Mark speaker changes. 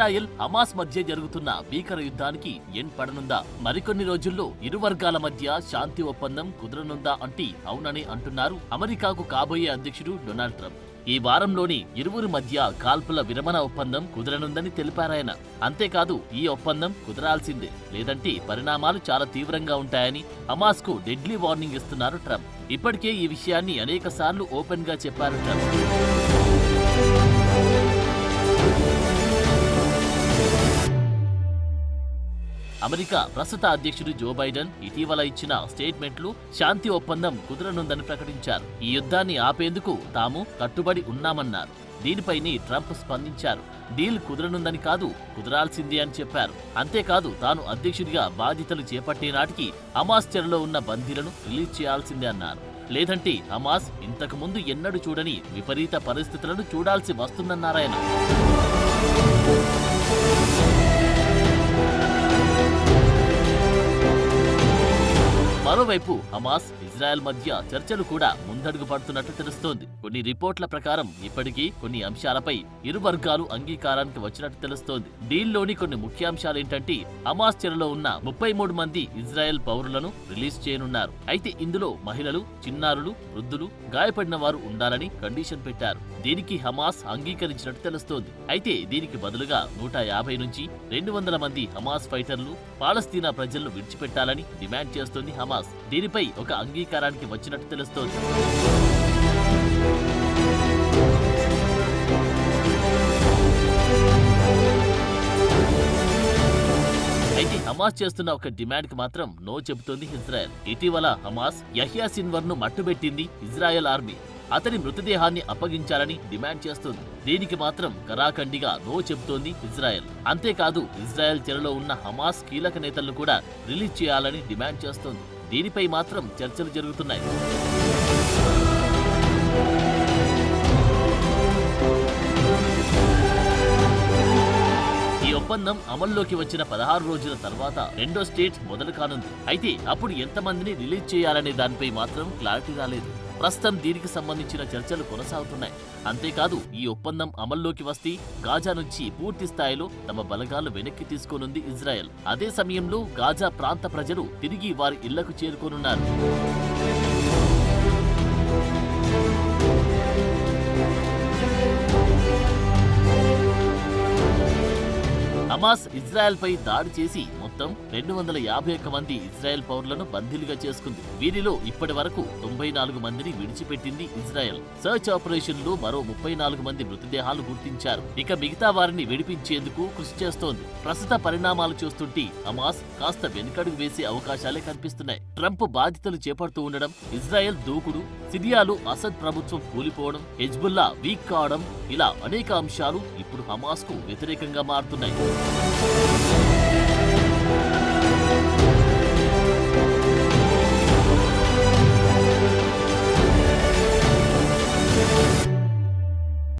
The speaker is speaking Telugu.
Speaker 1: ఇజ్రాయెల్ హమాస్ మధ్య జరుగుతున్న భీకర యుద్ధానికి ఎండ్ పడనుందా? మరికొన్ని రోజుల్లో ఇరు వర్గాల మధ్య శాంతి ఒప్పందం కుదరనుందా అంటే అవునని అంటున్నారు అమెరికాకు కాబోయే అధ్యక్షుడు డొనాల్డ్ ట్రంప్. ఈ వారంలోని ఇరువురి మధ్య కాల్పుల విరమణ ఒప్పందం కుదరనుందని తెలిపారాయన. అంతేకాదు ఈ ఒప్పందం కుదరాల్సిందే, లేదంటే పరిణామాలు చాలా తీవ్రంగా ఉంటాయని హమాస్ కు డెడ్లీ వార్నింగ్ ఇస్తున్నారు ట్రంప్. ఇప్పటికే ఈ విషయాన్ని అనేకసార్లు ఓపెన్ గా చెప్పారు ట్రంప్. అమెరికా ప్రస్తుత అధ్యక్షుడు జో బైడెన్ ఇటీవల ఇచ్చిన స్టేట్మెంట్లు శాంతి ఒప్పందం కుదరనుందని ప్రకటించారు. ఈ యుద్ధాన్ని ఆపేందుకు తాము కట్టుబడి ఉన్నామన్నారు. దీనిపైనే ట్రంప్ స్పందించారు. డీల్ కుదరనుందని కాదు, కుదరాల్సిందే అని చెప్పారు. అంతేకాదు తాను అధ్యక్షుడిగా బాధ్యతలు చేపట్టే నాటికి హమాస్ చెరలో ఉన్న బందీలను రిలీజ్ చేయాల్సిందే అన్నారు. లేదంటే హమాస్ ఇంతకు ముందు ఎన్నడూ చూడని విపరీత పరిస్థితులను చూడాల్సి వస్తుందన్నారాయన. మరోవైపు హమాస్, ఇజ్రాయెల్ మధ్య చర్చలు కూడా ముందడుగు పడుతున్నట్టు తెలుస్తోంది. కొన్ని రిపోర్ట్ల ప్రకారం ఇప్పటికీ కొన్ని అంశాలపై ఇరు వర్గాలు అంగీకారానికి వచ్చినట్టు తెలుస్తోంది. డీల్లోని కొన్ని ముఖ్యాంశాలేంటంటే హమాస్ చెరలో ఉన్న 33 మంది ఇజ్రాయెల్ పౌరులను రిలీజ్ చేయనున్నారు. అయితే ఇందులో మహిళలు, చిన్నారులు, వృద్ధులు, గాయపడిన వారు ఉండాలని కండిషన్ పెట్టారు. దీనికి హమాస్ అంగీకరించినట్టు తెలుస్తోంది. అయితే దీనికి బదులుగా 150 నుంచి 200 మంది హమాస్ ఫైటర్లు పాలస్తీనా ప్రజలను విడిచిపెట్టాలని డిమాండ్ చేస్తోంది హమాస్. దీనిపై ఒక అంగీకారానికి వచ్చినట్టు తెలుస్తోంది. అయితే హమాస్ చేస్తున్న ఒక డిమాండ్ కి మాత్రం నో చెబుతోంది ఇజ్రాయెల్. ఇటీవల హమాస్ యహ్యా సిన్వర్ ను మట్టుబెట్టింది ఇజ్రాయెల్ ఆర్మీ. అతని మృతదేహాన్ని అప్పగించాలని డిమాండ్ చేస్తోంది. దీనికి మాత్రం కరాఖండిగా నో చెబుతోంది ఇజ్రాయెల్. అంతేకాదు ఇజ్రాయెల్ చెరలో ఉన్న హమాస్ కీలక నేతలను కూడా రిలీజ్ చేయాలని డిమాండ్ చేస్తోంది. దీనిపై మాత్రం చర్చలు జరుగుతున్నాయి. ఈ ఒప్పందం అమల్లోకి వచ్చిన 16 రోజుల తర్వాత రెండో స్టేట్ మొదలు కానుంది. అయితే అప్పుడు ఎంతమందిని రిలీజ్ చేయాలనే దానిపై మాత్రం క్లారిటీ రాలేదు. ప్రస్తుతం దీనికి సంబంధించిన చర్చలు కొనసాగుతున్నాయి. అంతేకాదు ఈ ఒప్పందం అమల్లోకి వస్తే గాజా నుంచి పూర్తి స్థాయిలో తమ బలగాలు వెనక్కి తీసుకోనుంది ఇజ్రాయెల్. అదే సమయంలో గాజా ప్రాంత ప్రజలు తిరిగి వారి ఇళ్లకు చేరుకోనున్నారు. హమాస్ ఇజ్రాయెల్ పై దాడి చేసి మొత్తం 251 మంది ఇజ్రాయెల్ పౌరులను బందీలుగా చేసుకుంది. వీరిలో ఇప్పటి వరకు 94 మందిని విడిచిపెట్టింది ఇజ్రాయెల్. సర్చ్ ఆపరేషన్ లో మరో 34 మంది మృతదేహాలు గుర్తించారు. ఇక మిగతా వారిని విడిపించేందుకు కృషి చేస్తోంది. ప్రస్తుత పరిణామాలు చూస్తుంటే హమాస్ కాస్త వెనుకడుగు వేసే అవకాశాలే కనిపిస్తున్నాయి. ట్రంప్ బాధ్యతలు చేపడుతూ ఉండడం, ఇజ్రాయెల్ దూకుడు, సిరియాలో అసద్ ప్రభుత్వం కూలిపోవడం, హెజ్బుల్లా వీక్ కావడం, ఇలా అనేక అంశాలు ఇప్పుడు హమాస్ కు వ్యతిరేకంగా మారుతున్నాయి.